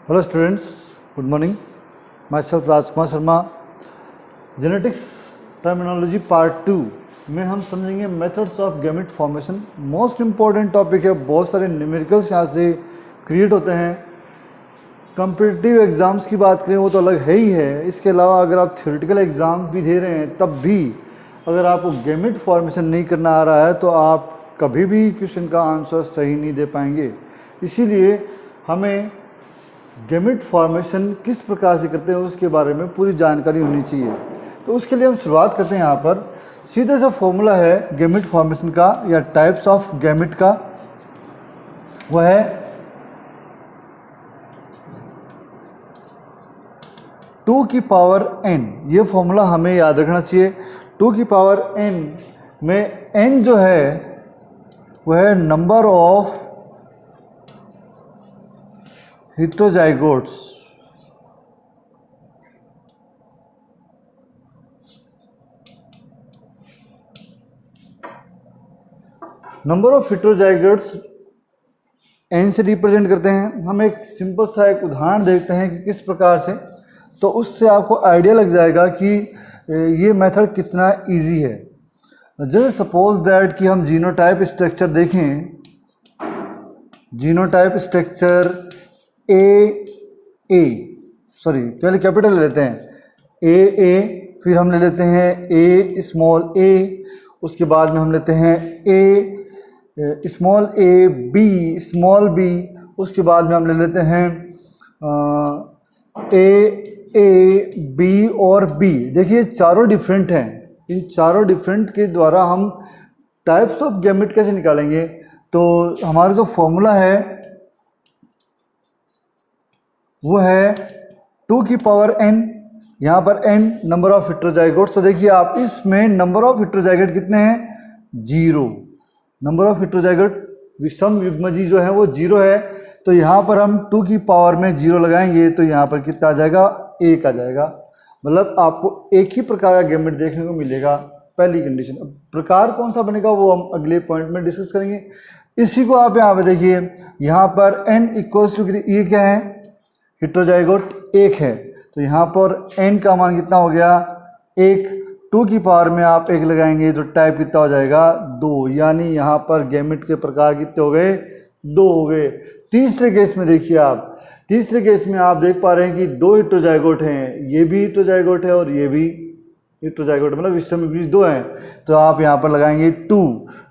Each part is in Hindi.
Hello students, good morning. My self Rajkumar Sharma. Genetics terminology part 2 में हम समझेंगे methods of gamete formation. Most important topic है। बहुत सारे न्यूमेरिकल्स यहाँ से क्रिएट होते हैं। कॉम्पिटिटिव एग्ज़ाम्स की बात करें वो तो अलग है ही है। इसके अलावा अगर आप थ्योरेटिकल एग्ज़ाम भी दे रहे हैं तब भी अगर आपको गैमेट फॉर्मेशन नहीं करना आ रहा है तो आप कभी भी क्वेश्चन का आंसर सही नहीं दे पाएंगे। इसीलिए हमें गैमेट फॉर्मेशन किस प्रकार से करते हैं उसके बारे में पूरी जानकारी होनी चाहिए। तो उसके लिए हम शुरुआत करते हैं। यहाँ पर सीधे सा फॉर्मूला है गैमेट फॉर्मेशन का या टाइप्स ऑफ गैमेट का, वह है 2 की पावर n। ये फॉर्मूला हमें याद रखना चाहिए। 2 की पावर n में n जो है वह है number of heterozygotes. Number of heterozygotes n से रिप्रेजेंट करते हैं। हम एक सिंपल सा एक उदाहरण देखते हैं कि किस प्रकार से, तो उससे आपको आइडिया लग जाएगा कि ये मेथड कितना इजी है। जैसे सपोज दैट कि हम जीनोटाइप स्ट्रक्चर देखें। जीनोटाइप स्ट्रक्चर पहले कैपिटल ले लेते हैं ए, फिर हम ले लेते हैं ए स्मॉल ए, उसके बाद में हम लेते हैं ए स्मॉल ए, बी स्मॉल बी, उसके बाद में हम ले लेते हैं ए बी और बी। देखिए चारों डिफरेंट हैं। इन चारों डिफरेंट के द्वारा हम टाइप्स ऑफ गैमेट कैसे निकालेंगे। तो हमारा जो फॉर्मूला है वो है 2 की पावर n। यहाँ पर n नंबर ऑफ हेटेरोजाइगोट्स। तो देखिए आप इसमें नंबर ऑफ हेटेरोजाइगोट कितने हैं? 0। नंबर ऑफ हेटेरोजाइगोट विषम युग्मजी जो है वो 0 है। तो यहाँ पर हम 2 की पावर में 0 लगाएंगे तो यहाँ पर कितना आ जाएगा? 1 आ जाएगा। मतलब आपको एक ही प्रकार का गैमेट देखने को मिलेगा, पहली कंडीशन। अब प्रकार कौन सा बनेगा वो हम अगले पॉइंट में डिस्कस करेंगे। इसी को आप यहाँ पर देखिए, यहाँ पर n इक्वल्स टू ये क्या है? हेटेरोजाइगोट 1 है। तो यहाँ पर n का मान कितना हो गया? 1। 2 की पावर में आप 1 लगाएंगे तो टाइप कितना हो जाएगा? 2। यानी यहाँ पर गैमेट के प्रकार कितने हो गए? 2 हो गए। तीसरे केस में देखिए आप, तीसरे केस में आप देख पा रहे हैं कि 2 हेटेरोजाइगोट हैं। ये भी हेटेरोजाइगोट है और ये भी हेटेरोजाइगोट, मतलब विषम युग्मजी 2 हैं। तो आप यहाँ पर लगाएंगे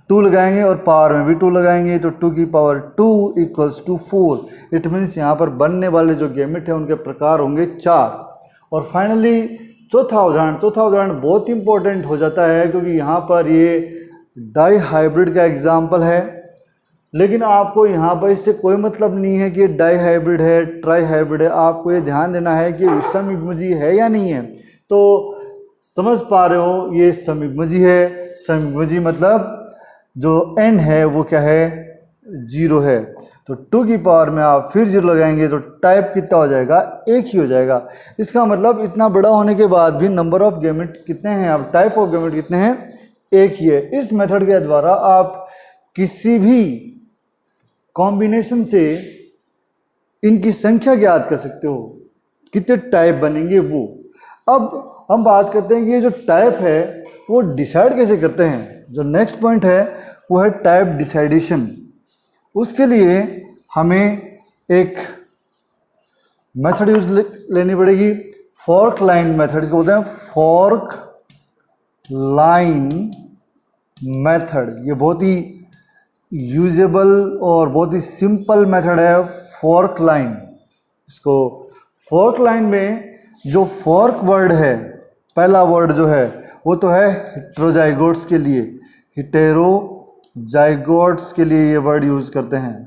2 लगाएंगे और पावर में भी 2 लगाएंगे तो 2 की power 2 equals to 4। It means यहाँ पर बनने वाले जो गैमेट है उनके प्रकार होंगे 4। और फाइनली चौथा उदाहरण बहुत इंपॉर्टेंट हो जाता है क्योंकि यहाँ पर ये डाई हाइब्रिड का एग्जाम्पल है। लेकिन आपको यहाँ पर इससे कोई मतलब नहीं है कि ये डाई हाइब्रिड है, ट्राई हाइब्रिड है। आपको ये ध्यान देना है कि विषम युग्मजी है या नहीं है। तो समझ पा रहे हो, ये समयुग्मजी है। समयुग्मजी मतलब जो n है वो क्या है? 0 है। तो 2 की पावर में आप फिर 0 लगाएंगे तो टाइप कितना हो जाएगा? 1 ही हो जाएगा। इसका मतलब इतना बड़ा होने के बाद भी नंबर ऑफ गैमेट कितने हैं? अब टाइप ऑफ गैमेट कितने हैं? 1 ही है। इस मेथड के द्वारा आप किसी भी कॉम्बिनेशन से इनकी संख्या ज्ञात कर सकते हो, कितने टाइप बनेंगे वो। अब हम बात करते हैं कि ये जो टाइप है वो डिसाइड कैसे करते हैं। जो नेक्स्ट पॉइंट है वो है टाइप डिसाइडेशन। उसके लिए हमें एक मेथड यूज लेनी पड़ेगी, फॉर्क लाइन मेथड। इसको बोलते हैं फॉर्क लाइन मेथड। ये बहुत ही यूजेबल और बहुत ही सिंपल मेथड है फॉर्क लाइन। इसको फॉर्क लाइन में जो फॉर्क वर्ड है, पहला वर्ड जो है वो तो है हेटेरोजाइगोट्स के लिए। हेटेरोजाइगोट्स के लिए ये वर्ड यूज करते हैं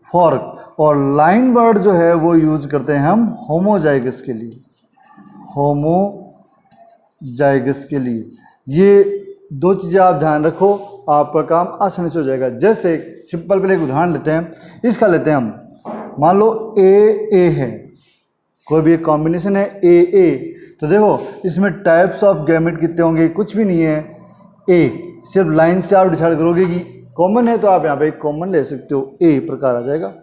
फॉर्क। और लाइन वर्ड जो है वो यूज करते हैं हम होमोजाइगस के लिए। होमोजाइगस के लिए ये 2 चीज़ें आप ध्यान रखो, आपका काम आसानी से हो जाएगा। जैसे सिंपल पहले एक उदाहरण लेते हैं। इसका लेते हैं हम, मान लो ए है, कोई भी एक कॉम्बिनेशन है ए। तो देखो इसमें टाइप्स ऑफ गैमेट कितने होंगे? कुछ भी नहीं है। ए सिर्फ लाइन से आप डिसाइड करोगे कि कॉमन है तो आप यहाँ पे एक कॉमन ले सकते हो, ए प्रकार आ जाएगा।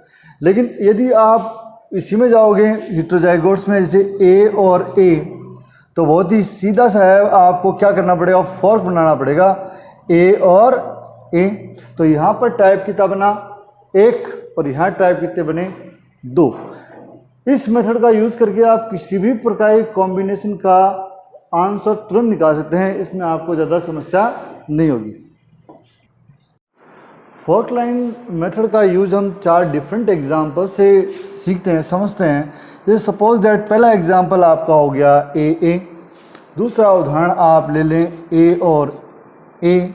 लेकिन यदि आप इसी में जाओगे हेटेरोजाइगोट्स में, जैसे ए और ए, तो बहुत ही सीधा सा है, आपको क्या करना पड़ेगा, फॉर्क बनाना पड़ेगा ए और ए। तो यहाँ पर टाइप कितना बना 1 और यहाँ टाइप कितने बने 2। इस मेथड का यूज़ करके आप किसी भी प्रकार के कॉम्बिनेशन का आंसर तुरंत निकाल सकते हैं, इसमें आपको ज़्यादा समस्या नहीं होगी। फॉर्क लाइन मेथड का यूज़ हम 4 डिफरेंट एग्जाम्पल से सीखते हैं, समझते हैं। जैसे सपोज दैट पहला एग्जाम्पल आपका हो गया ए, दूसरा उदाहरण आप ले लें ए और ए,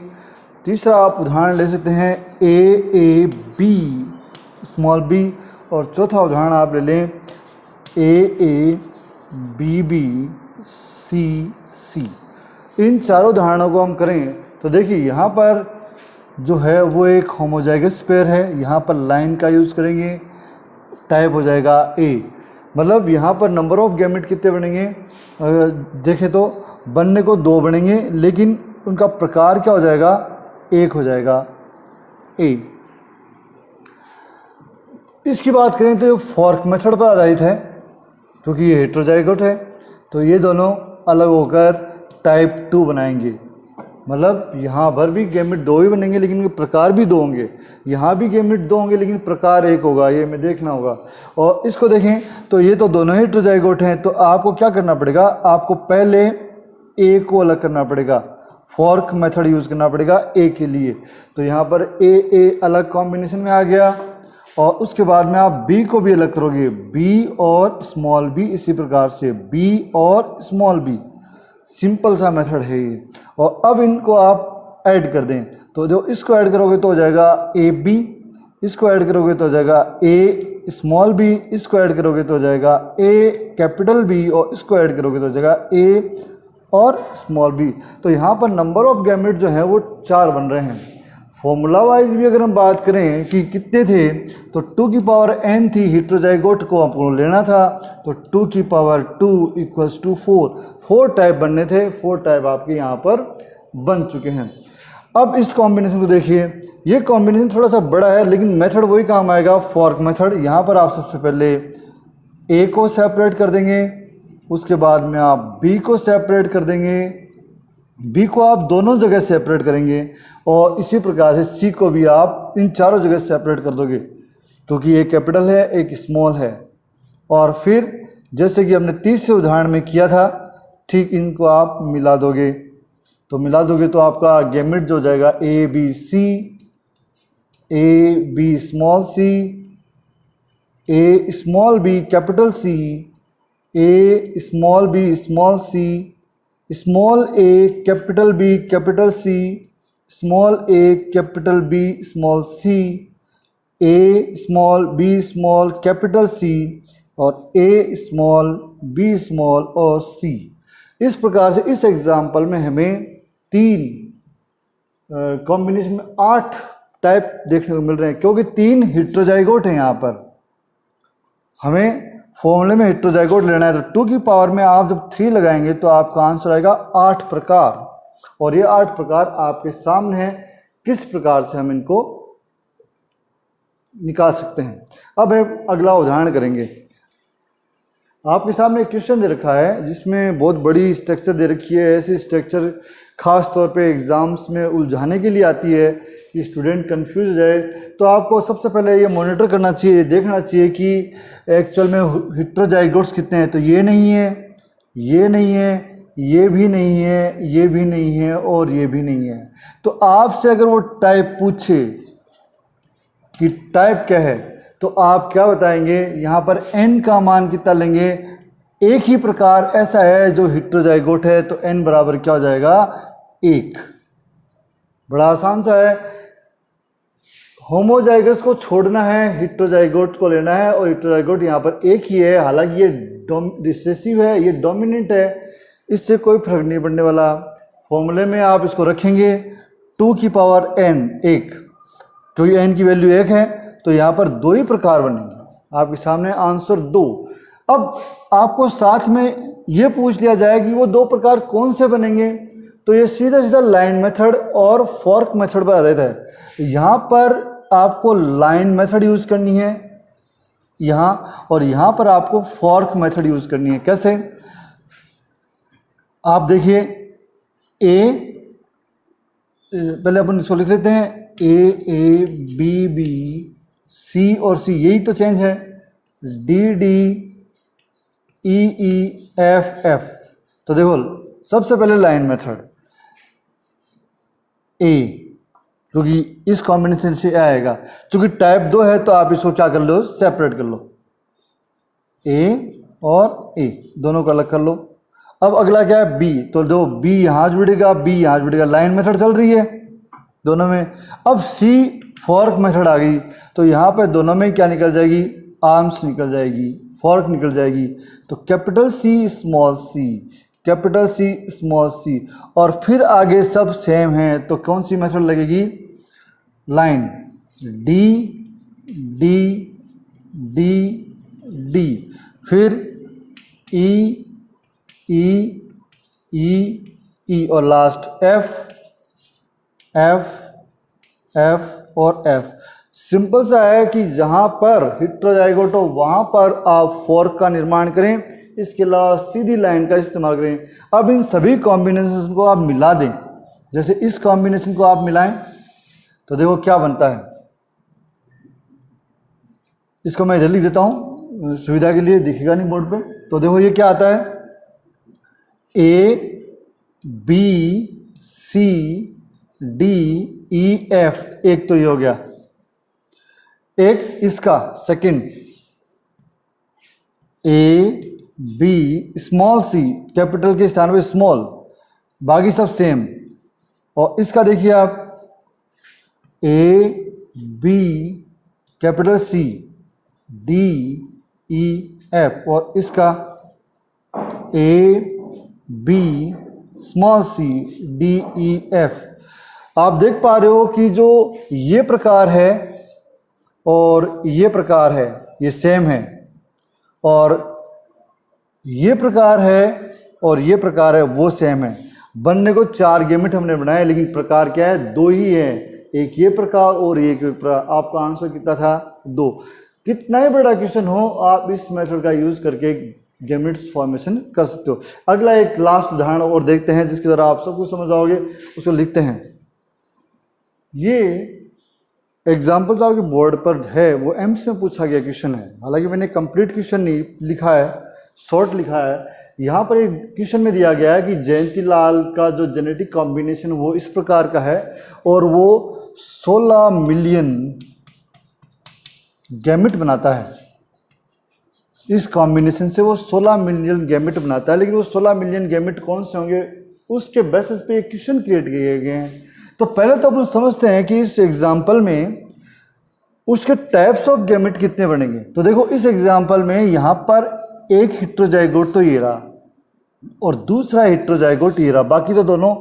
तीसरा आप उदाहरण ले सकते हैं ए बी स्मॉल बी, और चौथा उदाहरण आप ले लें ए बी सी। इन चारों उदाहरणों को हम करें तो देखिए यहाँ पर जो है वो एक होमोजाइगस पेयर है, यहाँ पर लाइन का यूज़ करेंगे, टाइप हो जाएगा ए। मतलब यहाँ पर नंबर ऑफ गैमेट कितने बनेंगे, देखें तो बनने को 2 बनेंगे, लेकिन उनका प्रकार क्या हो जाएगा, 1 हो जाएगा ए। इसकी बात करें तो फॉर्क मेथड पर आधारित है, क्योंकि ये हेटेरोजाइगोट है, तो ये दोनों अलग होकर टाइप 2 बनाएंगे। मतलब यहाँ पर भी गैमेट 2 ही बनेंगे, लेकिन उनके प्रकार भी 2 होंगे। यहाँ भी गैमेट 2 होंगे, लेकिन प्रकार 1 होगा, ये हमें देखना होगा। और इसको देखें तो ये तो दोनों ही हेटेरोजाइगोट हैं, तो आपको क्या करना पड़ेगा, आपको पहले ए को अलग करना पड़ेगा, फॉर्क मेथड यूज़ करना पड़ेगा ए के लिए। तो यहाँ पर ए अलग कॉम्बिनेशन में आ गया, और उसके बाद में आप बी को भी अलग करोगे, बी और स्मॉल बी, इसी प्रकार से बी और स्मॉल बी। सिंपल सा मेथड है ये। और अब इनको आप ऐड कर दें, तो जो इसको ऐड करोगे तो हो जाएगा ए बी, इसको ऐड करोगे तो हो जाएगा ए स्मॉल बी, इसको ऐड करोगे तो हो जाएगा ए कैपिटल बी, और इसको ऐड करोगे तो हो जाएगा ए और स्मॉल बी। तो यहाँ पर नंबर ऑफ गैमेट जो है वो 4 बन रहे हैं। फॉर्मूला वाइज भी अगर हम बात करें कि कितने थे, तो 2 की पावर n थी, हेटेरोजाइगोट को आपको लेना था, तो 2 की पावर 2 इक्वल्स टू 4 टाइप बनने थे, 4 टाइप आपके यहाँ पर बन चुके हैं। अब इस कॉम्बिनेशन को देखिए, ये कॉम्बिनेशन थोड़ा सा बड़ा है, लेकिन मेथड वही काम आएगा, फॉर्क मेथड। यहाँ पर आप सबसे पहले ए को सेपरेट कर देंगे, उसके बाद में आप बी को सेपरेट कर देंगे, बी को आप दोनों जगह सेपरेट करेंगे, और इसी प्रकार से सी को भी आप इन चारों जगह सेपरेट कर दोगे, क्योंकि एक कैपिटल है एक स्मॉल है। और फिर जैसे कि हमने तीसरे उदाहरण में किया था, ठीक इनको आप मिला दोगे, तो आपका गैमेट जो हो जाएगा A B small c, A small B capital C, A small b small c, small a capital B capital C, small a capital B small c, A small b small capital C, और ए स्मॉल बी स्मॉल और सी। इस प्रकार से इस एग्जाम्पल में हमें 3 कॉम्बिनेशन में 8 टाइप देखने को मिल रहे हैं, क्योंकि 3 हेटेरोजाइगोट हैं। यहाँ पर हमें फॉर्मूले में हेटेरोजाइगोट लेना है, तो 2 की पावर में आप जब 3 लगाएंगे तो आपका आंसर आएगा 8 प्रकार, और ये 8 प्रकार आपके सामने हैं, किस प्रकार से हम इनको निकाल सकते हैं। अब हम अगला उदाहरण करेंगे। आपके सामने एक क्वेश्चन दे रखा है, जिसमें बहुत बड़ी स्ट्रक्चर दे रखी है। ऐसी स्ट्रक्चर खास तौर पे एग्जाम्स में उलझाने के लिए आती है कि स्टूडेंट कंफ्यूज हो जाए। तो आपको सबसे पहले ये मॉनिटर करना चाहिए, देखना चाहिए कि एक्चुअल में हेटेरोजाइगोट्स कितने हैं। तो ये नहीं है, ये नहीं है, ये भी नहीं है, ये भी नहीं है, और ये भी नहीं है। तो आपसे अगर वो टाइप पूछे कि टाइप क्या है, तो आप क्या बताएंगे, यहाँ पर n का मान कितना लेंगे। एक ही प्रकार ऐसा है जो हेटेरोजाइगोट है, तो n बराबर क्या हो जाएगा 1। बड़ा आसान सा है। होमोजाइगस को छोड़ना है, हेटेरोजाइगोट को लेना है, और हेटेरोजाइगोट यहाँ पर एक ही है। हालांकि ये रिसेसिव है, ये डोमिनेंट है, इससे कोई फर्क नहीं पड़ने वाला। फॉर्मूले में आप इसको रखेंगे 2 की पावर n 1, क्योंकि n की वैल्यू 1 है, तो यहाँ पर 2 ही प्रकार बनेंगे। आपके सामने आंसर 2। अब आपको साथ में ये पूछ लिया जाए कि वो 2 प्रकार कौन से बनेंगे, तो ये सीधा सीधा लाइन मेथड और फॉर्क मेथड पर आधारित है। यहाँ पर आपको लाइन मेथड यूज करनी है, यहाँ, और यहाँ पर आपको फॉर्क मेथड यूज़ करनी है। कैसे? आप देखिए ए, पहले अपन इसको लिख लेते हैं, ए बी बी, सी और सी, यही तो चेंज है, D D, E F F. तो देखो सबसे पहले लाइन मेथड ए, क्योंकि इस कॉम्बिनेशन से आएगा। क्योंकि टाइप 2 है तो आप इसको क्या कर लो, सेपरेट कर लो, ए और ए दोनों को अलग कर लो। अब अगला क्या है, बी, तो दो बी यहाँ जुड़ेगा, बी यहाँ जुड़ेगा, लाइन मेथड चल रही है दोनों में। अब सी फॉर्क मेथड आ गई, तो यहाँ पे दोनों में क्या निकल जाएगी, आर्म्स निकल जाएगी, फॉर्क निकल जाएगी। तो capital C small c, capital C small C, और फिर आगे सब सेम है, तो कौन सी मेथड लगेगी, line, D D D D, फिर ई ई ई और लास्ट एफ एफ एफ और एफ। सिंपल सा है कि जहाँ पर हेटेरोजाइगोट हो वहाँ पर आप फॉर्क का निर्माण करें, इसके अलावा सीधी लाइन का इस्तेमाल करें। अब इन सभी कॉम्बिनेशन को आप मिला दें, जैसे इस कॉम्बिनेशन को आप मिलाएं तो देखो क्या बनता है। इसको मैं इधर लिख देता हूँ सुविधा के लिए, दिखेगा नहीं बोर्ड पे। तो देखो ये क्या आता है, A B C D E F, एक तो ये हो गया, एक इसका second A B small c, capital के स्थान पे स्मॉल, बाकी सब सेम। और इसका देखिए आप, A B capital C D E F, और इसका A B small c D E F. आप देख पा रहे हो कि जो ये प्रकार है और ये प्रकार है ये सेम है, और ये प्रकार है और ये प्रकार है वो सेम है। बनने को 4 गैमेट हमने बनाए, लेकिन प्रकार क्या है, 2 ही है, एक ये प्रकार और एक प्रकार। आपका आंसर कितना था, 2। कितना ही बड़ा क्वेश्चन हो आप इस मेथड का यूज करके गैमेट्स फॉर्मेशन कर सकते हो। अगला एक लास्ट उदाहरण और देखते हैं जिसके द्वारा आप सब कुछ समझ आओगे, उसको लिखते हैं। ये एग्जाम्पल जो आपके बोर्ड पर है वो एम्स में पूछा गया क्वेश्चन है, हालांकि मैंने कंप्लीट क्वेश्चन नहीं लिखा है, शॉर्ट लिखा है। यहाँ पर एक क्वेश्चन में दिया गया है कि जयंती लाल का जो जेनेटिक कॉम्बिनेशन वो इस प्रकार का है और वो 16 मिलियन गैमेट बनाता है। इस कॉम्बिनेशन से वो 16 मिलियन गैमेट बनाता है, लेकिन वो 16 मिलियन गैमेट कौन से होंगे, उसके बेसिस पे एक क्वेश्चन क्रिएट किए गए हैं। तो पहले तो अपन समझते हैं कि इस एग्जाम्पल में उसके टाइप्स ऑफ गैमेट कितने बनेंगे। तो देखो इस एग्जाम्पल में यहाँ पर एक हेटेरोजाइगोट तो ये रहा और दूसरा हेटेरोजाइगोट ये रहा, बाकी तो दोनों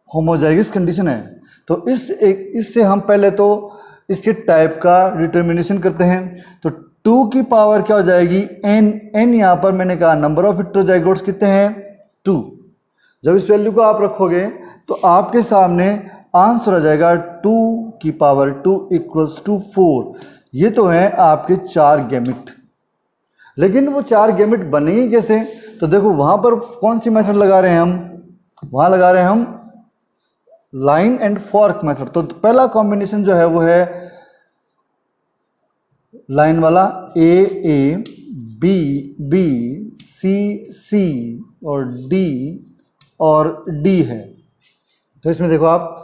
होमोजाइगस कंडीशन है। तो इससे हम पहले तो इसके टाइप का डिटर्मिनेशन करते हैं। तो 2 की पावर क्या हो जाएगी, n यहाँ पर मैंने कहा नंबर ऑफ हेटेरोजाइगोट्स कितने हैं, 2। जब इस वैल्यू को आप रखोगे तो आपके सामने आंसर आ जाएगा 2 की पावर 2 इक्वल्स टू 4। ये तो हैं आपके 4 गैमेट, लेकिन वो 4 गैमेट बनेंगे कैसे। तो देखो वहां पर कौन सी मेथड लगा रहे हैं हम, वहां लगा रहे हैं हम लाइन एंड फॉर्क मेथड। तो पहला कॉम्बिनेशन जो है वो है लाइन वाला, ए बी बी सी सी और डी है। तो इसमें देखो आप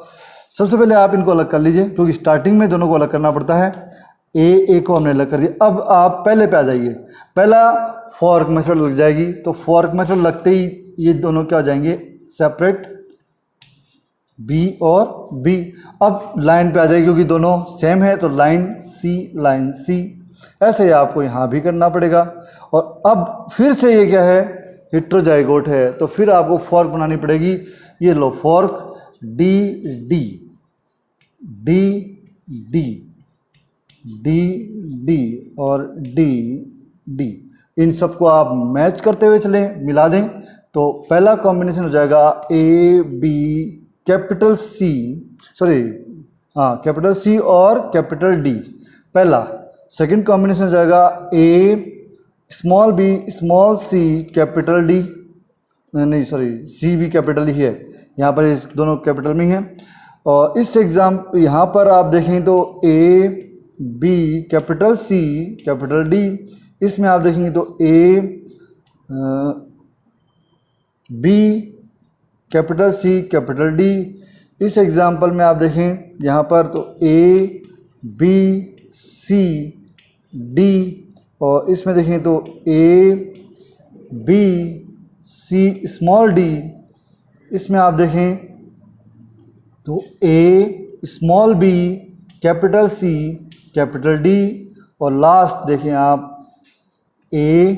सबसे पहले आप इनको अलग कर लीजिए, क्योंकि स्टार्टिंग में दोनों को अलग करना पड़ता है। ए को हमने अलग कर दिया। अब आप पहले पे आ जाइए, पहला फॉर्क मेथड लग जाएगी। तो फॉर्क मेथड लगते ही ये दोनों क्या हो जाएंगे, सेपरेट, बी और बी। अब लाइन पे आ जाएगी क्योंकि दोनों सेम है, तो लाइन सी। ऐसे ही आपको यहाँ भी करना पड़ेगा। और अब फिर से ये क्या है, हेटेरोजाइगोट है, तो फिर आपको फॉर्क बनानी पड़ेगी। ये लो फॉर्क डी और डी, इन सबको आप मैच करते हुए चलें, मिला दें। तो पहला कॉम्बिनेशन हो जाएगा ए बी कैपिटल सी और कैपिटल डी, पहला सेकंड कॉम्बिनेशन हो जाएगा ए small b small c capital D, नहीं सॉरी सी भी कैपिटल ही है, यहाँ पर इस दोनों कैपिटल में ही है। और इस एग्जाम यहाँ पर आप देखें तो A B capital C capital D, इसमें आप देखेंगे तो A B capital C capital D. इस एग्जाम्पल में आप देखें यहाँ पर तो ए बी सी डी, और इसमें देखें तो A B C small D, इसमें आप देखें तो A small B capital C capital D, और लास्ट देखें आप ए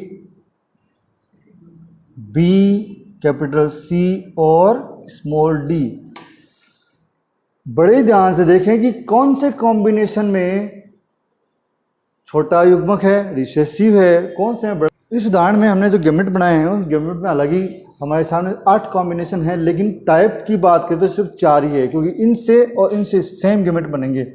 बी कैपिटल सी और स्मॉल डी। बड़े ध्यान से देखें कि कौन से कॉम्बिनेशन में छोटा युग्मक है, रिसेसिव है, कौन से हैं। इस उदाहरण में हमने जो गैमेट बनाए हैं उस गैमेट में हालांकि हमारे सामने 8 कॉम्बिनेशन है, लेकिन टाइप की बात करें तो सिर्फ 4 ही है, क्योंकि इनसे और इनसे सेम गैमेट बनेंगे।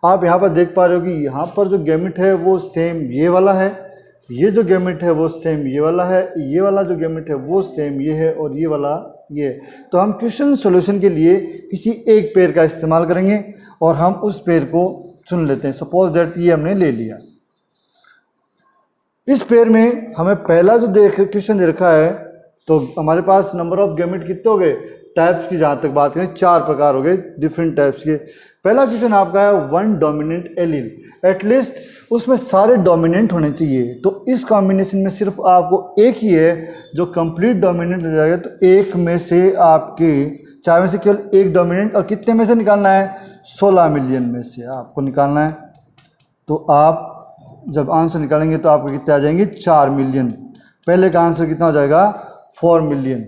आप यहाँ पर देख पा रहे हो कि यहाँ पर जो गैमेट है वो सेम ये वाला है, ये जो गैमेट है वो सेम ये वाला है, ये वाला जो गैमेट है वो सेम ये है, और ये वाला ये। तो हम क्वेश्चन सॉल्यूशन के लिए किसी एक पेयर का इस्तेमाल करेंगे और हम उस पेयर को चुन लेते हैं। सपोज दैट ये हमने ले लिया। इस पेयर में हमें पहला जो क्वेश्चन दे रखा है, तो हमारे पास नंबर ऑफ गैमेट कितने हो गए, टाइप्स की जहाँ तक बात करें 4 प्रकार हो गए डिफरेंट टाइप्स के। पहला क्वेश्चन आपका है 1 डोमिनेंट एलील, एटलीस्ट उसमें सारे डोमिनेंट होने चाहिए। तो इस कॉम्बिनेशन में सिर्फ आपको एक ही है जो कंप्लीट डोमिनेंट हो जाएगा। तो एक में से आपके 4 में से केवल एक डोमिनेंट, और कितने में से निकालना है, 16 मिलियन में से आपको निकालना है। तो आप जब आंसर निकालेंगे तो आपको कितने आ जाएंगे, 4 मिलियन। पहले का आंसर कितना हो जाएगा, 4 मिलियन।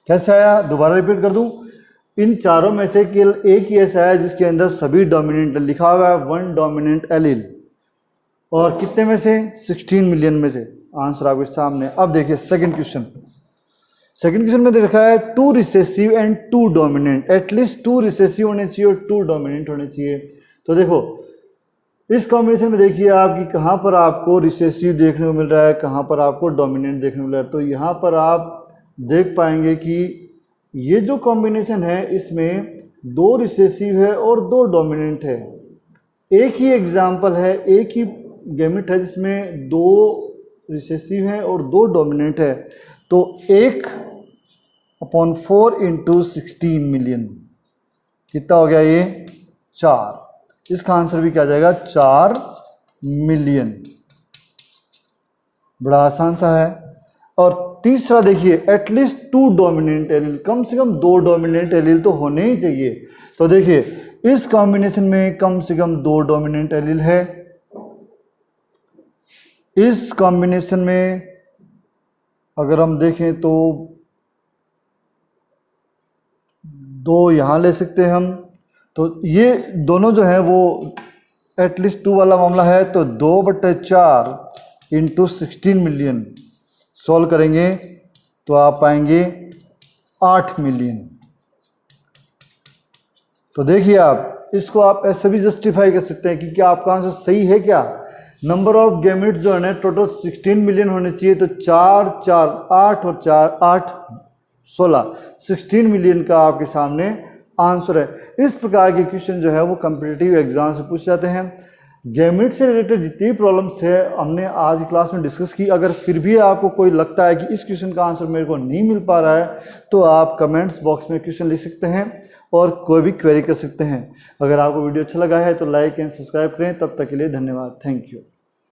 कैसे आया, दोबारा रिपीट कर दूं। इन चारों में से केवल एक ही ऐसा है जिसके अंदर सभी डोमिनेंट लिखा हुआ है, 1 डोमिनेंट एलील, और कितने में से, 16 मिलियन में से। आंसर आपके सामने। अब देखिए सेकंड क्वेश्चन। सेकंड क्वेश्चन में देखा है 2 recessive and 2 dominant, at least 2 recessive होने चाहिए और 2 डोमिनेंट होने चाहिए। तो देखो इस कॉम्बिनेशन में देखिए आप कि कहाँ पर आपको रिसेसिव देखने को मिल रहा है, कहाँ पर आपको डोमिनेंट देखने को मिल रहा है। तो यहाँ पर आप देख पाएंगे कि ये जो कॉम्बिनेशन है इसमें 2 रिसेसिव है और 2 डोमिनेंट है। एक ही एग्जाम्पल है, एक ही गैमेट है जिसमें 2 रिसेसिव है और 2 डोमिनेंट है। तो 1/4 × 16 मिलियन कितना हो गया, ये 4। इसका आंसर भी क्या जाएगा, 4 मिलियन। बड़ा आसान सा है। और तीसरा देखिए एटलीस्ट 2 डोमिनेंट एलील, कम से कम 2 डोमिनेंट एलील तो होने ही चाहिए। तो देखिए इस कॉम्बिनेशन में कम से कम 2 डोमिनेंट एलील है। इस कॉम्बिनेशन में अगर हम देखें तो 2 यहाँ ले सकते हैं हम। तो ये दोनों जो है वो एटलीस्ट 2 वाला मामला है। तो 2/4 × 16 मिलियन सॉल्व करेंगे तो आप पाएंगे 8 मिलियन। तो देखिए आप इसको आप ऐसे भी जस्टिफाई कर सकते हैं कि क्या आपका आंसर सही है। क्या नंबर ऑफ गैमेट जो है ना टोटल 16 मिलियन होने चाहिए। तो 4 4 8 और 4 8 16 16 मिलियन का आपके सामने आंसर है। इस प्रकार के क्वेश्चन जो है वो कॉम्पिटिटिव एग्जाम से पूछ जाते हैं। गैमेट से रिलेटेड जितनी भी प्रॉब्लम्स है हमने आज की क्लास में डिस्कस की। अगर फिर भी आपको कोई लगता है कि इस क्वेश्चन का आंसर मेरे को नहीं मिल पा रहा है तो आप कमेंट्स बॉक्स में क्वेश्चन लिख सकते हैं और कोई भी क्वेरी कर सकते हैं। अगर आपको वीडियो अच्छा लगा है तो लाइक एंड सब्सक्राइब करें। तब तक के लिए धन्यवाद। Thank you.